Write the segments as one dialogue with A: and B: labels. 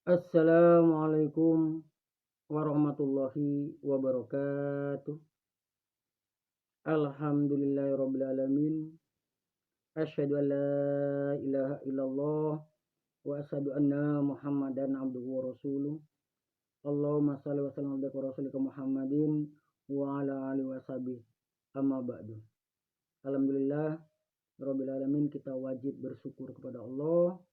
A: Assalamualaikum warahmatullahi wabarakatuh. Alhamdulillahirabbil alamin. Asyhadu an la ilaha illallah wa asyhadu anna Muhammadan abduhu wa rasuluh. Allahumma shalli wa sallim ala rasulika Muhammadin wa ala alihi washabihi. Amma ba'du. Alhamdulillah rabbil alamin, kita wajib bersyukur kepada Allah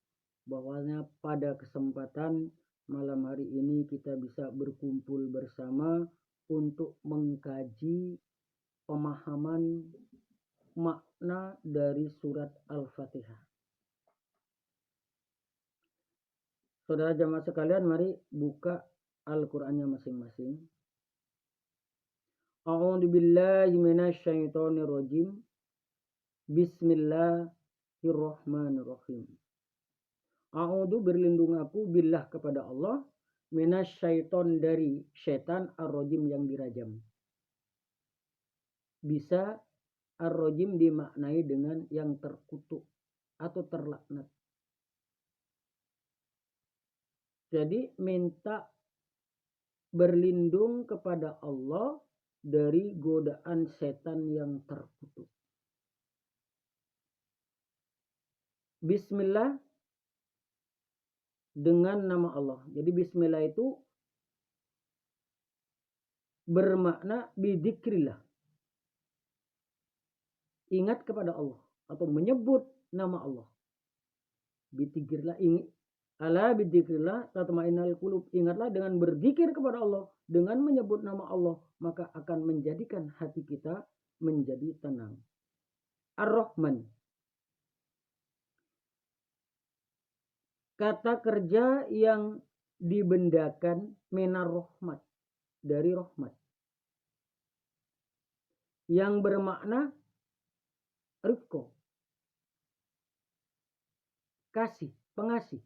A: bahwasanya pada kesempatan malam hari ini kita bisa berkumpul bersama untuk mengkaji pemahaman makna dari surat Al-Fatihah. Saudara jamaah sekalian, mari buka Al-Qur'annya masing-masing. A'udzu billahi minasyaitonir rajim. Bismillahirrahmanirrahim. A'udzu, berlindung aku, billah kepada Allah, minasyaiton, dari setan, ar-rajim yang dirajam. Bisa ar-rajim dimaknai dengan yang terkutuk atau terlaknat. Jadi minta berlindung kepada Allah dari godaan setan yang terkutuk. Bismillah, dengan nama Allah. Jadi bismillah itu bermakna bidzikrillah. Ingat kepada Allah atau menyebut nama Allah. Bidzikrillah, ala bidzikrillah tatmainnul qulub. Ingatlah dengan berzikir kepada Allah, dengan menyebut nama Allah, maka akan menjadikan hati kita menjadi tenang. Ar-Rahman, kata kerja yang dibendakan minar rahmat, dari rahmat, yang bermakna rifqo, kasih, pengasih.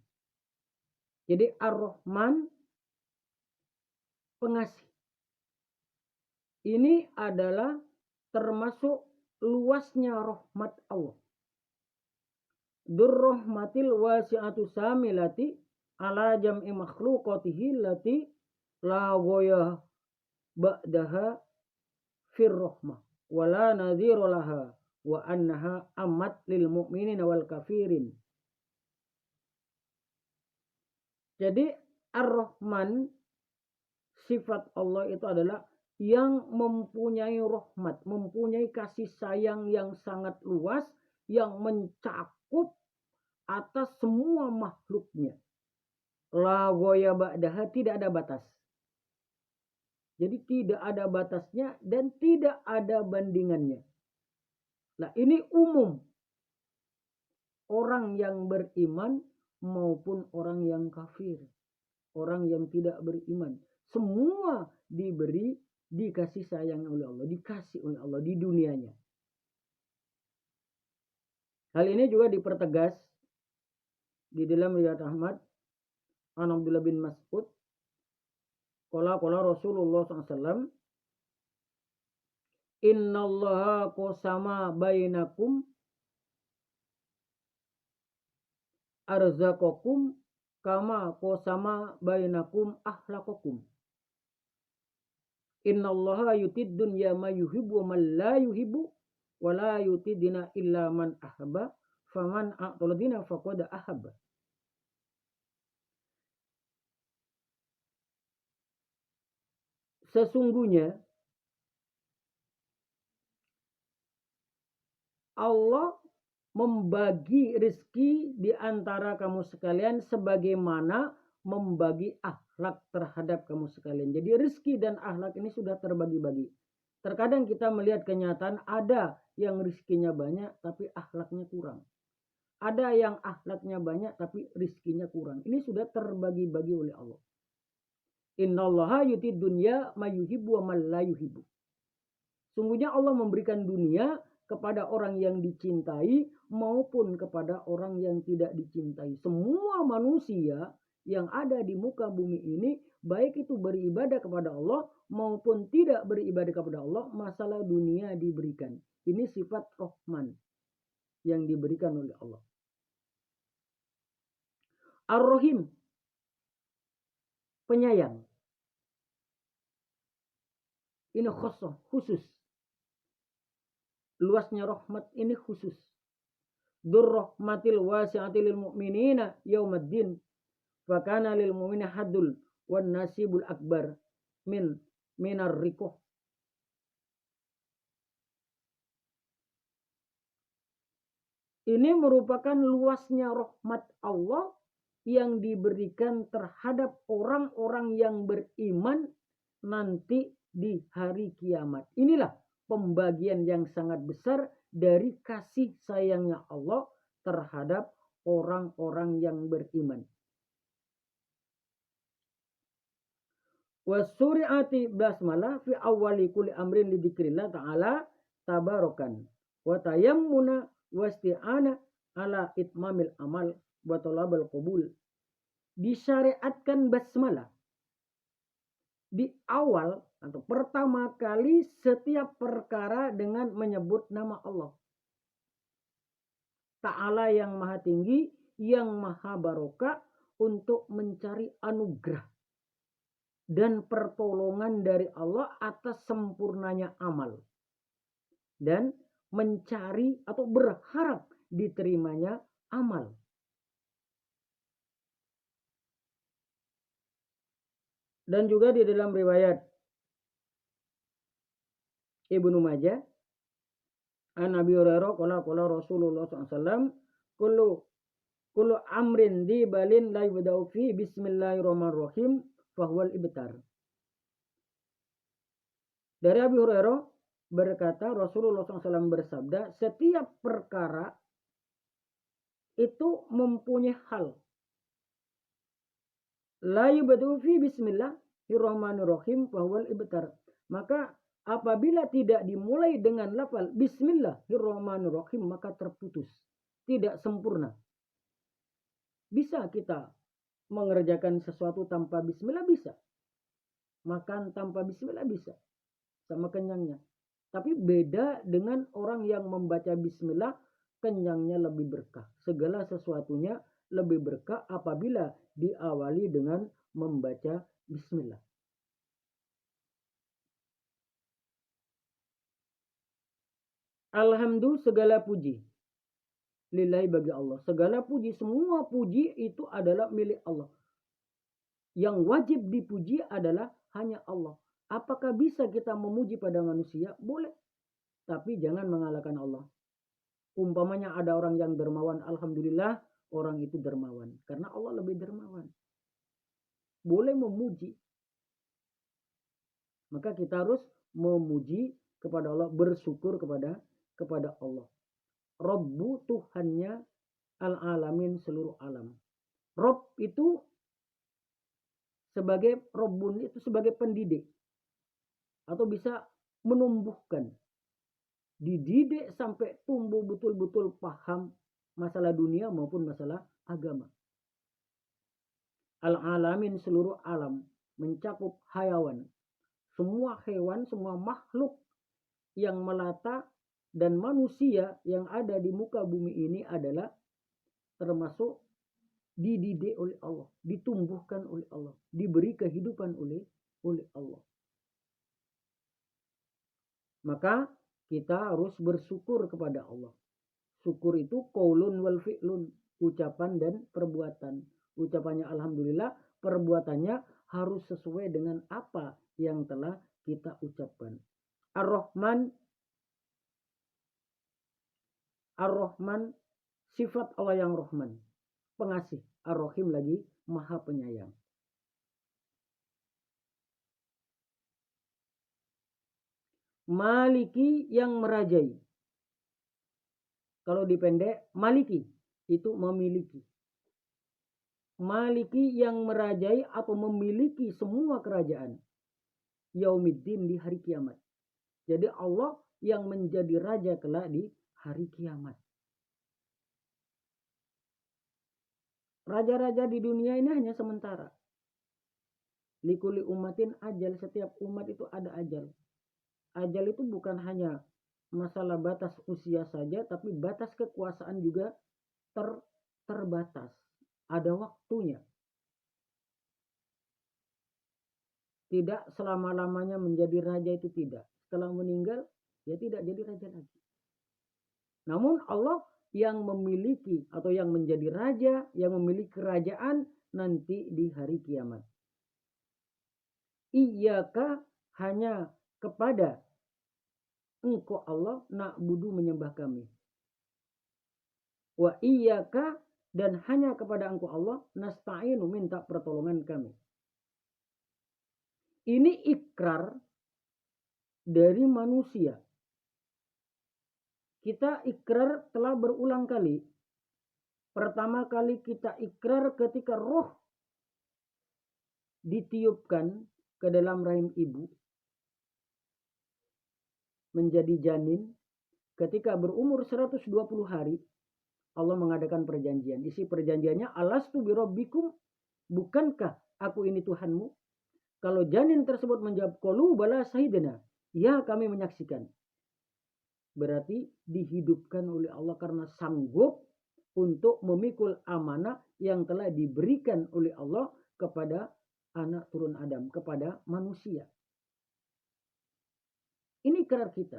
A: Jadi Ar-Rahman, pengasih. Ini adalah termasuk luasnya rahmat Allah. Durrahmatil wasi'atu samilati ala jam'i makhluqatihi lati la ghaya ba'daha fir rahmah wala nadhira laha wa annaha amat lil mu'minina wal kafirin. Jadi Ar-Rahman, sifat Allah itu adalah yang mempunyai rahmat, mempunyai kasih sayang yang sangat luas, yang mencakup atas semua makhluknya. La ghaya ba'daha, tidak ada batas. Jadi tidak ada batasnya dan tidak ada bandingannya. Nah, ini umum. Orang yang beriman maupun orang yang kafir, orang yang tidak beriman, semua dikasih sayang oleh Allah, dikasih oleh Allah di dunianya. Hal ini juga dipertegas di dalam riwayat Ahmad an Abdullah bin Mas'ud, qala Rasulullah SAW, innallaha qasama bainakum arzaqakum kama qasama bainakum ahlaqakum. Innallaha yutid dunya ma yuhibbu wa man la yuhibbu wa la yutidina illa man ahabba faman a'taladina faqad ahabba. Sesungguhnya Allah membagi rezeki di antara kamu sekalian sebagaimana membagi akhlak terhadap kamu sekalian. Jadi rezeki dan akhlak ini sudah terbagi-bagi. Terkadang kita melihat kenyataan ada yang rezekinya banyak tapi akhlaknya kurang. Ada yang akhlaknya banyak tapi rezekinya kurang. Ini sudah terbagi-bagi oleh Allah. Innallaha yutid dunya ma yuhibbu wa man la yuhibbu. Sungguhnya Allah memberikan dunia kepada orang yang dicintai maupun kepada orang yang tidak dicintai. Semua manusia yang ada di muka bumi ini, baik itu beribadah kepada Allah maupun tidak beribadah kepada Allah, masalah dunia diberikan. Ini sifat Rahman yang diberikan oleh Allah. Ar-Rahim, penyayang. Ini khusus. Luasnya rahmat ini khusus. Durrahmatil wasi'ati lil mu'minina yaumaddin. Fakana lil mu'mina haddul wan nasibul akbar minar rikoh. Ini merupakan luasnya rahmat Allah yang diberikan terhadap orang-orang yang beriman nanti di hari kiamat. Inilah pembagian yang sangat besar dari kasih sayangnya Allah terhadap orang-orang yang beriman. Wasuri'ati basmalah fi awwali kulli amrin lidzikrillah ta'ala tabarakan wa tayammuna wasti'ana ala itmamil amal wa talabal qabul. Disyariatkan basmalah di awal atau pertama kali setiap perkara dengan menyebut nama Allah Ta'ala yang maha tinggi, yang maha barokah, untuk mencari anugerah dan pertolongan dari Allah atas sempurnanya amal, dan mencari atau berharap diterimanya amal. Dan juga di dalam riwayat Ibnu Majah, an Abi Hurairah qala Rasulullah SAW, kullu amrin dibalin la yubda'u fi bismillahirrahmanirrahim fahuwal ibtar. Dari Abi Hurairah berkata, Rasulullah SAW bersabda, setiap perkara itu mempunyai hal. La yubda'u fi bismillahirrahmanirrahim fahuwal ibtar. Maka apabila tidak dimulai dengan lafal bismillahirrahmanirrahim, maka terputus, tidak sempurna. Bisa kita mengerjakan sesuatu tanpa bismillah, bisa. Makan tanpa bismillah bisa, sama kenyangnya. Tapi beda dengan orang yang membaca bismillah, kenyangnya lebih berkah. Segala sesuatunya lebih berkah apabila diawali dengan membaca bismillah. Alhamdulillah, segala puji lillahi, bagi Allah. Segala puji, semua puji itu adalah milik Allah. Yang wajib dipuji adalah hanya Allah. Apakah bisa kita memuji pada manusia? Boleh. Tapi jangan mengalahkan Allah. Umpamanya ada orang yang dermawan, alhamdulillah orang itu dermawan. Karena Allah lebih dermawan. Boleh memuji. Maka kita harus memuji kepada Allah, bersyukur kepada Allah. Rabbu, Tuhannya al-alamin, seluruh alam. Rob itu sebagai Rabbun, itu sebagai pendidik. Atau bisa menumbuhkan. Dididik sampai tumbuh betul-betul paham masalah dunia maupun masalah agama. Al-alamin, seluruh alam, mencakup hayawan. Semua hewan, semua makhluk yang melata dan manusia yang ada di muka bumi ini adalah termasuk dididik oleh Allah, ditumbuhkan oleh Allah, diberi kehidupan oleh Allah. Maka kita harus bersyukur kepada Allah. Syukur itu qaulun wal fi'lun, ucapan dan perbuatan. Ucapannya alhamdulillah, perbuatannya harus sesuai dengan apa yang telah kita ucapkan. Ar-Rahman, sifat Allah yang Rahman, pengasih. Ar-Rahim lagi, maha penyayang. Maliki, yang merajai. Kalau dipendek, maliki, itu memiliki. Maliki, yang merajai atau memiliki semua kerajaan. Yaumiddin, di hari kiamat. Jadi Allah yang menjadi raja kelak di hari kiamat. Raja-raja di dunia ini hanya sementara. Likuli umatin ajal, setiap umat itu ada ajal. Ajal itu bukan hanya masalah batas usia saja, tapi batas kekuasaan juga terbatas. Ada waktunya. Tidak selama-lamanya menjadi raja itu tidak. Setelah meninggal, dia tidak jadi raja lagi. Namun Allah yang memiliki atau yang menjadi raja, yang memiliki kerajaan nanti di hari kiamat. Iyyaka, hanya kepada Engkau Allah na'budu, menyembah kami. Wa iyyaka, dan hanya kepada Engkau Allah nasta'inu, minta pertolongan kami. Ini ikrar dari manusia. Kita ikrar telah berulang kali. Pertama kali kita ikrar ketika roh ditiupkan ke dalam rahim ibu menjadi janin. Ketika berumur 120 hari Allah mengadakan perjanjian. Isi perjanjiannya, alastu birabbikum, bukankah aku ini Tuhanmu? Kalau janin tersebut menjawab qalu bala syahidna, ya kami menyaksikan. Berarti dihidupkan oleh Allah karena sanggup untuk memikul amanah yang telah diberikan oleh Allah kepada anak turun Adam, kepada manusia. Ini ikrar kita.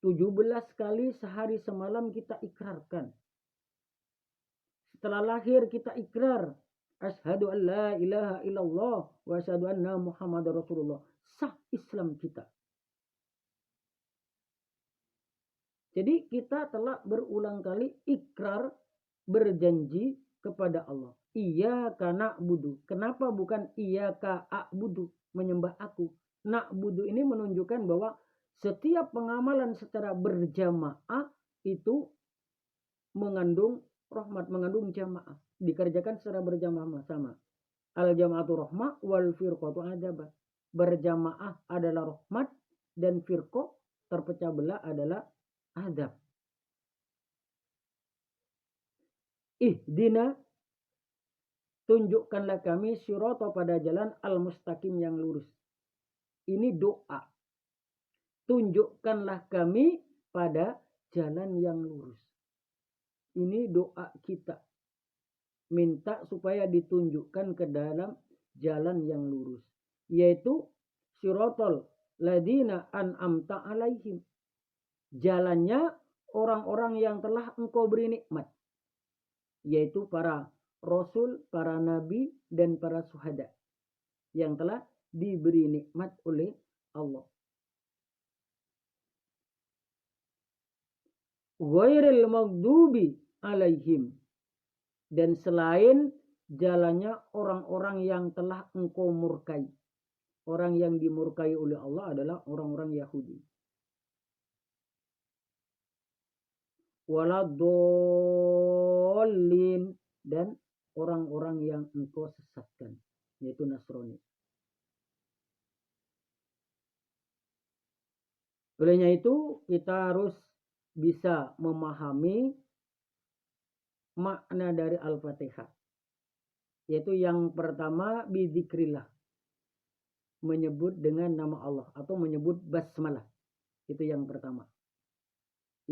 A: 17 kali sehari semalam kita ikrarkan. Setelah lahir kita ikrar, asyhadu an la ilaha illallah wa asyhadu anna Muhammadar Rasulullah. Sah Islam kita. Jadi kita telah berulang kali ikrar, berjanji kepada Allah. Iyyaka na'budu. Kenapa bukan iyyaka a'budu, menyembah aku? Na'budu ini menunjukkan bahwa setiap pengamalan secara berjamaah itu mengandung rahmat, mengandung jamaah. Dikerjakan secara berjamaah sama. Al-jama'atu rahmah wal firqatu adzab. Berjamaah adalah rahmat dan firqah terpecah belah adalah azab. Ihdina, tunjukkanlah kami sirata, pada jalan al-mustaqim, yang lurus. Ini doa. Tunjukkanlah kami pada jalan yang lurus. Ini doa kita. Minta supaya ditunjukkan ke dalam jalan yang lurus. Yaitu siratal ladina an'amta alaihim. Jalannya orang-orang yang telah engkau beri nikmat. Yaitu para rasul, para nabi, dan para syuhada. Yang telah diberi nikmat oleh Allah. Ghairil maghdubi alaihim, dan selain jalannya orang-orang yang telah engkau murkai. Orang yang dimurkai oleh Allah adalah orang-orang Yahudi. Waladdallin, dan orang-orang yang engkau sesatkan, yaitu Nasrani. Olehnya itu kita harus bisa memahami makna dari Al-Fatihah. Yaitu yang pertama, bidzikrillah, menyebut dengan nama Allah atau menyebut basmalah. Itu yang pertama.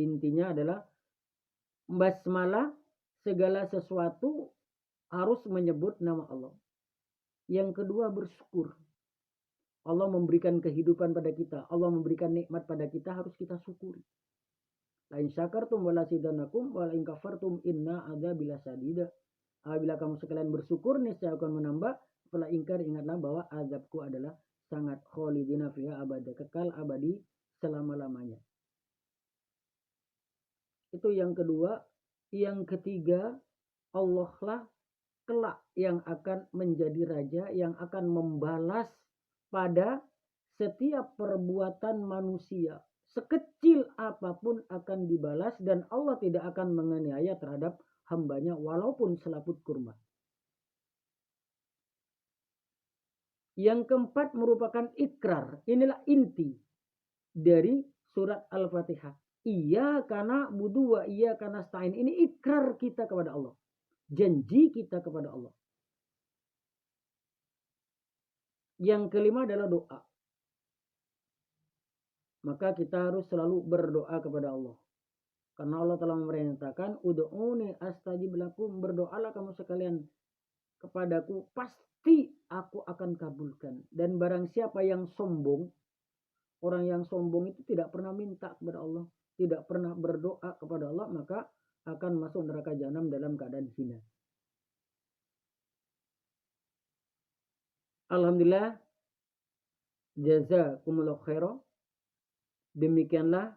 A: Intinya adalah basmalah, segala sesuatu harus menyebut nama Allah. Yang kedua, bersyukur. Allah memberikan kehidupan pada kita, Allah memberikan nikmat pada kita, harus kita syukuri. La in syakartum wa la zidanakum wa la in kafartum inna adzabi lasadid. Apabila kamu sekalian bersyukur, niscaya akan menambah. Setelah ingkar, ingatlah bahwa azabku adalah sangat khalidina fiha abada, kekal abadi selama-lamanya. Itu yang kedua. Yang ketiga, Allah lah kelak yang akan menjadi raja, yang akan membalas pada setiap perbuatan manusia. Sekecil apapun akan dibalas, dan Allah tidak akan menganiaya terhadap hambanya walaupun selaput kurma. Yang keempat merupakan ikrar. Inilah inti dari surat Al-Fatihah. Iyyaka na'budu wa iyyaka nasta'in. Ini ikrar kita kepada Allah. Janji kita kepada Allah. Yang kelima adalah doa. Maka kita harus selalu berdoa kepada Allah. Karena Allah telah memerintahkan, ud'uni astajib lakum, berdoalah kamu sekalian kepadaku, pasti aku akan kabulkan. Dan barang siapa yang sombong, orang yang sombong itu tidak pernah minta kepada Allah, tidak pernah berdoa kepada Allah, maka akan masuk neraka jahanam dalam keadaan hina. Alhamdulillah, jazakumullah khairan. Demikianlah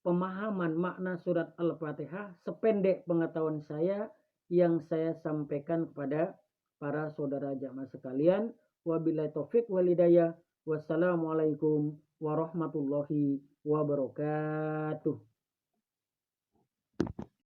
A: pemahaman makna surat Al-Fatihah sependek pengetahuan saya yang saya sampaikan kepada para saudara jamaah sekalian. Wabillahi taufik wal hidayah. Wassalamualaikum warahmatullahi wabarakatuh.